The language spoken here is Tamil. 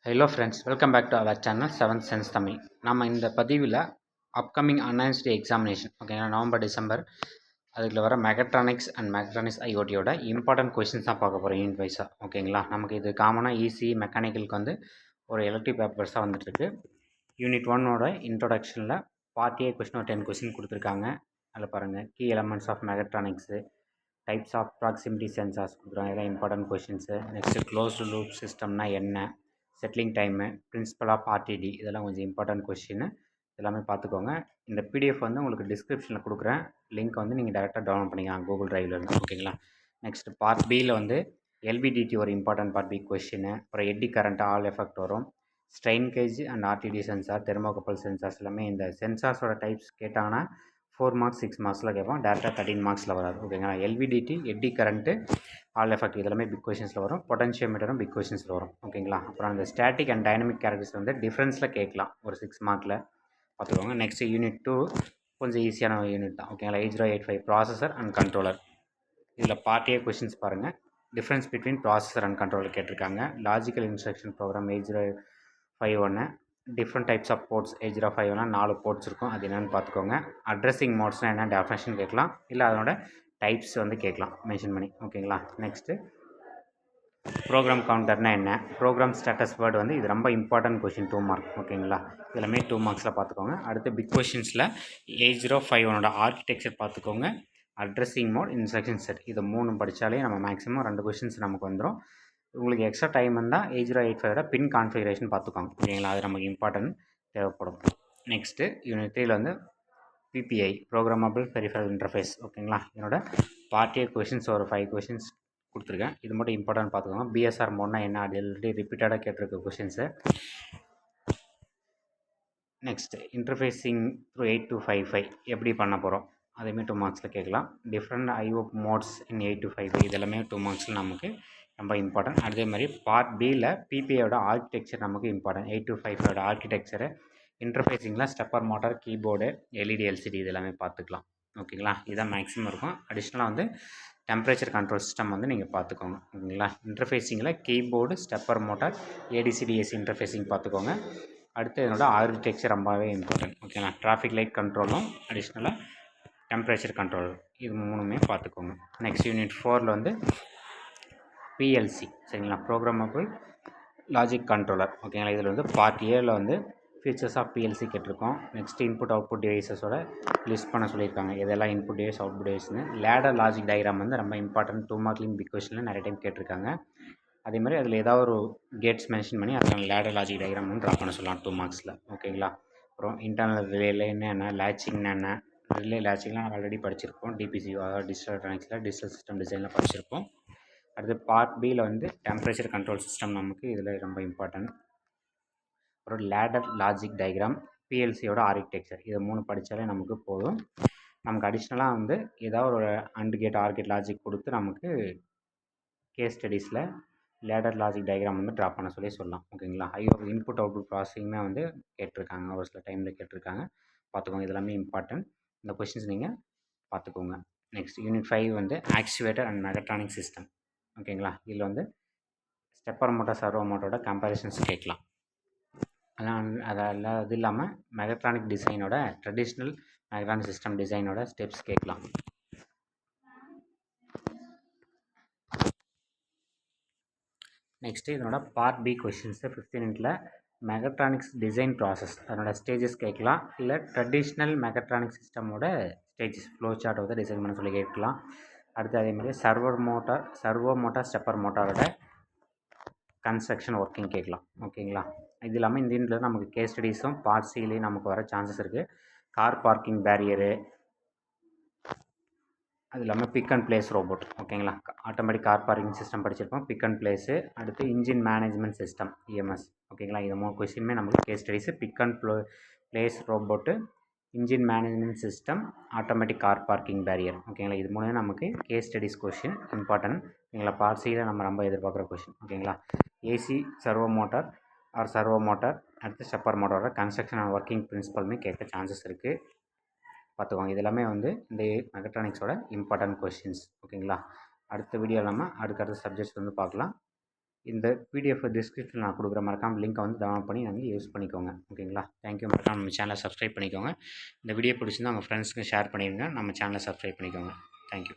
Hello friends, welcome back to our channel seventh sense Tamil. நம்ம இந்த பதிவில் அப்கமிங் அன்அனௌன்ஸ்டு எக்ஸாமினேஷன் ஓகேங்களா, நவம்பர் டிசம்பர் அதுக்குள்ள வர மெகட்ரானிக்ஸ் அண்ட் மெகட்ரானிக்ஸ் ஐஓடியோட இம்பார்ட்டன்ட் கொஷின்ஸ் தான் பார்க்க போகிறோம் யூனிட் வைஸாக. ஓகேங்களா, நமக்கு இது காமனாக ஈஸி மெக்கானிக்கலுக்கு வந்து ஒரு எலக்ட்ரிக் பேப்பர்ஸாக வந்துட்டுருக்கு. யூனிட் ஒன்னோட இன்ட்ரொடக்ஷனில் பார்ட் ஏ கொஷின் ஒரு 10 கொஷின் கொடுத்துருக்காங்க. அதில் பாருங்கள், key elements of mechatronics, types of proximity sensors கொடுக்குறாங்க, இதெல்லாம் important questions. Next closed loop சிஸ்டம்னா என்ன, settling time, principle of RTD, இதெல்லாம் கொஞ்சம் இம்பார்ட்டன்ட் கொஷின், எல்லாமே பார்த்துக்கோங்க. இந்த பிடிஎஃப் வந்து உங்களுக்கு டிஸ்கிரிப்ஷனில் கொடுக்குறேன், லிங்க் வந்து நீங்கள் டேரெக்டாக டவுன்லோட் பண்ணிக்கலாம் கூகுள் ட்ரைவில் இருந்து. ஓகேங்களா, நெக்ஸ்ட் பார்ட் பியில் வந்து எல்விடிடி ஒரு இம்பார்ட்டன்ட் பார்ட் பி கொஷின், அப்புறம் எட்டி கரண்ட் ஆல் எஃபெக்ட் வரும், strain gauge and RTD sensor, thermocouple sensors, எல்லாமே இந்த சென்சார்ஸோட டைப்ஸ் கேட்டாங்கன்னா 4 மார்க்ஸ் 6 மார்க்ஸில் கேட்போம், டேரெக்டாக 13 மார்க்ஸில் வராது. ஓகேங்களா, எல்விடிடி, எட்டி கரண்ட்டு, ஆல் எஃபெக்ட் இதெல்லாமே பிக் கொஷின்ஸில் வரும், பொட்டன்ஷியோமீட்டரும் பிக் கொஷின்ஸில் வரும். ஓகேங்களா, அப்புறம் அந்த ஸ்டாட்டிக் அண்ட் டைனமிக் கேரக்டர்ஸ் வந்து டிஃப்ரென்ஸில் கேட்கலாம் ஒரு 6 மார்க்கில் பார்த்துக்கோங்க. நெக்ஸ்ட் யூனிட் 2 கொஞ்சம் ஈஸியான யூனிட் தான். ஓகேங்களா, 8085 ப்ராசஸர் அண்ட் கண்ட்ரோலர். இதில் பார்ட் ஏ கொஷின்ஸ் பாருங்கள். Difference between processor and controller கேட்டிருக்காங்க. Logical instruction program 8051, different types of ports 8051 4 ports இருக்கும், அது என்னென்னு பார்த்துக்கோங்க. அட்ரஸிங் மோட்ஸ்னால் என்ன டெஃபினேஷன் கேட்கலாம், இல்லை அதனோட டைப்ஸ் வந்து கேட்கலாம் மென்ஷன் பண்ணி. ஓகேங்களா, நெக்ஸ்ட்டு ப்ரோக்ராம் கவுண்டர்னா என்ன, ப்ரோக்ராம் ஸ்டேட்டஸ் வேர்டு வந்து இது ரொம்ப இம்பார்ட்டன்ட் கொஷின், 2 மார்க். ஓகேங்களா, இதெல்லாமே 2 மார்க்ஸில் பார்த்துக்கோங்க. அடுத்து பிக் கொஷின்ஸில் 8051 ஆர்கிடெக்சர் பார்த்துக்கோங்க, அட்ரஸிங் மோட், இன்ஸ்ட்ரக்ஷன் செட், இது 3 படித்தாலே நம்ம மேக்ஸிமம் 2 கொஷின்ஸ் நமக்கு வந்துடும். உங்களுக்கு எக்ஸ்ட்ரா டைம் இருந்தால் 8085 பின் கான்ஃபிகரேஷன் பார்த்துக்கோங்க. ஓகேங்களா, அது நமக்கு இம்பார்ட்டன்ட் தேவைப்படும். நெக்ஸ்ட்டு யூனிட் 3 வந்து பிபிஐ, ப்ரோக்ராமபிள் பெரிஃபரல் இன்டர்ஃபேஸ். ஓகேங்களா, என்னோட பார்ட் ஏ கொஷின்ஸ் ஒரு 5 கொஷின்ஸ் கொடுத்துருக்கேன், இது மட்டும் இம்பார்ட்டன்ட் பார்த்துக்கோங்க. பிஎஸ்ஆர் மோட்னா என்ன, ஆல்ரெடி ரிப்பீட்டடாக கேட்டிருக்க கொஷின்ஸு. நெக்ஸ்ட் இன்டர்ஃபேஸிங் த்ரூ 8255 எப்படி பண்ண போகிறோம், அதேமாதிரி 2 மார்க்ஸில் கேட்கலாம். டிஃப்ரெண்ட் ஐஓ மோட்ஸ் இன் 8255 இதெல்லாமே 2 மார்க்ஸில் நமக்கு ரொம்ப இம்பார்ட்டன்ட். அதே மாதிரி பார்ட் பியில் பிபிஐயோட ஆர்கிடெக்சர் நமக்கு இம்பார்ட்டன்ட். 8255 ஆர்கிடெக்சரு, இன்டர்ஃபேஸிங்கில் stepper motor, keyboard, LED LCD இதெல்லாமே பார்த்துக்கலாம். ஓகேங்களா, இதுதான் மேக்ஸிமம் இருக்கும். அடிஷ்னலாக வந்து டெம்பரேச்சர் கண்ட்ரோல் சிஸ்டம் வந்து நீங்கள் பார்த்துக்கோங்க. ஓகேங்களா, இன்டர்ஃபேஸிங்கில் கீபோர்டு, ஸ்டெப்பர் மோட்டார், ஏடிசிடிஎஸ் இன்டர்ஃபேஸிங் பார்த்துக்கோங்க. அடுத்து என்னோட ஆர்கிடெக்சர் ரொம்பவே இம்பார்ட்டன்ட். ஓகேங்களா, டிராஃபிக் லைட் கண்ட்ரோலும் அடிஷ்னலாக டெம்பரேச்சர் கண்ட்ரோல், இது 3மே பார்த்துக்கோங்க. நெக்ஸ்ட் யூனிட் 4ல் வந்து பிஎல்சி, சரிங்களா, ப்ரோக்ராமபிள் லாஜிக் கண்ட்ரோலர். ஓகேங்களா, இதில் வந்து பார்ட் ஏல வந்து ஃபீச்சர்ஸ் ஆஃப் பிஎல்சி கேட்டிருக்கோம். நெக்ஸ்ட் இன்புட் அவுட்புட் டிவைசஸோட லிஸ்ட் பண்ண சொல்லியிருக்காங்க, இதெல்லாம் இன்புட் டிவைஸ் அவுட்புட் டிவைஸ்னு. லேடர் லாஜிக் டயக்ராம் வந்து ரொம்ப இம்பார்ட்டன்ட், 2 மார்க்லையும் பிக் கொஷனில் நிறைய டைம் கேட்டிருக்காங்க. அதே மாதிரி அதில் ஏதாவது ஒரு கேட்ஸ் மென்ஷன் பண்ணி அதுக்கான லேடர் லாஜிக் டயக்ராம் வந்து ட்ரா பண்ண சொல்லலாம் 2 மார்க்ஸில். ஓகேங்களா, அப்புறம் இன்டர்னல் ரிலேன்னு என்ன, லேச்சிங்னா என்ன, ரிலே லேச்சிங்லாம் நம்ம ஆல்ரெடி படிச்சிருப்போம், டிபிசி அதாவது டிஜிட்டல் எலக்ட்ரானிக்ஸில் டிஜிட்டல் சிஸ்டம் டிசைனில் படிச்சிருப்போம். அடுத்து பார்ட் பியில் வந்து டெம்பரேச்சர் கண்ட்ரோல் சிஸ்டம் நமக்கு இதில் ரொம்ப இம்பார்ட்டன்ட். அப்புறம் லேடர் லாஜிக் டயக்ராம், பிஎல்சியோட ஆர்கிடெக்சர், இது 3 படித்தாலே நமக்கு போதும். நமக்கு அடிஷ்னலாக வந்து ஏதாவது ஒரு and gate or gate logic கொடுத்து நமக்கு கேஸ் ஸ்டடீஸில் லேடர் லாஜிக் டயக்ராம் வந்து ட்ரா பண்ண சொல்லலாம். ஓகேங்களா, இன்புட் அவுட்புட் ப்ராசஸிங்குமே வந்து கேட்டிருக்காங்க, ஒரு சில டைமில் கேட்டிருக்காங்க, பார்த்துக்கோங்க. இது எல்லாமே இம்பார்ட்டன்ட், இந்த கொஷின்ஸ் நீங்கள் பார்த்துக்கோங்க. நெக்ஸ்ட் யூனிட் 5 வந்து ஆக்சுவேட்டர் அண்ட் மெகட்ரானிக் சிஸ்டம். ஓகேங்களா, இதில் வந்து ஸ்டெப்பர் மோட்டார், சர்வோ மோட்டரோட கம்பேரிசன்ஸ் கேட்கலாம். அதெல்லாம் அது இல்லாமல் மெகட்ரானிக் டிசைனோட ட்ரெடிஷ்னல் மெகட்ரானிக் சிஸ்டம் டிசைனோட ஸ்டெப்ஸ் கேட்கலாம். நெக்ஸ்ட்டு இதனோட பார்ட் பி கொஷின்ஸு 5th யூனிட்டில் மெகட்ரானிக்ஸ் டிசைன் ப்ராசஸ் அதனோட ஸ்டேஜஸ் கேட்கலாம், இல்லை ட்ரெடிஷ்னல் மெகட்ரானிக் சிஸ்டமோட ஸ்டேஜஸ் ஃப்ளோ சார்ட் வந்து டிசைன் பண்ண சொல்லி கேட்கலாம். அடுத்து அதே மாதிரி சர்வோ மோட்டார் ஸ்டெப்பர் மோட்டாரோட கன்ஸ்ட்ரக்ஷன் ஒர்க்கிங் கேட்கலாம். ஓகேங்களா, இது இல்லாமல் இந்த யூனிட்டில் நமக்கு கேஸ் ஸ்டடீஸும் பார்ட் சிலையும் நமக்கு வர சான்சஸ் இருக்குது. கார் பார்க்கிங் பேரியரு, அது இல்லாமல் பிக் அண்ட் பிளேஸ் ரோபோட். ஓகேங்களா, ஆட்டோமேட்டிக் கார் பார்க்கிங் சிஸ்டம் படிச்சிருப்போம், பிக் அண்ட் பிளேஸு. அடுத்து இன்ஜின் மேனேஜ்மெண்ட் சிஸ்டம், இஎம்எஸ். ஓகேங்களா, இது 3 கொஸ்டினுமே நமக்கு case studies. Pick and place robot, engine management system, automatic car parking barrier. ஓகேங்களா, இது 3 நமக்கு கேஸ் ஸ்டடீஸ் கொஷின் இம்பார்ட்டன்ட். ஓகேங்களா, பார்ட் சியில் நம்ம ரொம்ப எதிர்பார்க்குற கொஷின். ஓகேங்களா, AC servo motor servo motor, அடுத்து ஸ்டெப்பர் மோட்டாரோட கன்ஸ்ட்ரக்ஷன் அண்ட் ஒர்க்கிங் பிரின்சிபலுமே கேட்க சான்சஸ் இருக்குது, பார்த்துக்கோங்க. இது எல்லாமே வந்து இந்த மெகட்ரானிக்ஸோட இம்பார்ட்டன்ட் கொஷின்ஸ். ஓகேங்களா, அடுத்த வீடியோ இல்லாமல் அடுத்தடுத்த சப்ஜெக்ட்ஸ் வந்து பார்க்கலாம். இந்த பிடிஎஃப் டிஸ்கிரிப்ஷனில் நான் கொடுக்குற மறக்காமல் லிங்க்கை வந்து டவுன்லோட் பண்ணி நீங்கள் யூஸ் பண்ணிக்கோங்க. ஓகேங்களா? தேங்க்யூ. மறக்காம நம்ம சேனலை சப்ஸ்கிரைப் பண்ணிக்கோங்க. இந்த வீடியோ பிடிச்சிருந்தா உங்கள் ஃப்ரெண்ட்ஸுக்கு ஷேர் பண்ணிடுங்க. நம்ம சேனலை சப்ஸ்கிரைப் பண்ணிக்கோங்க. தேங்க்யூ.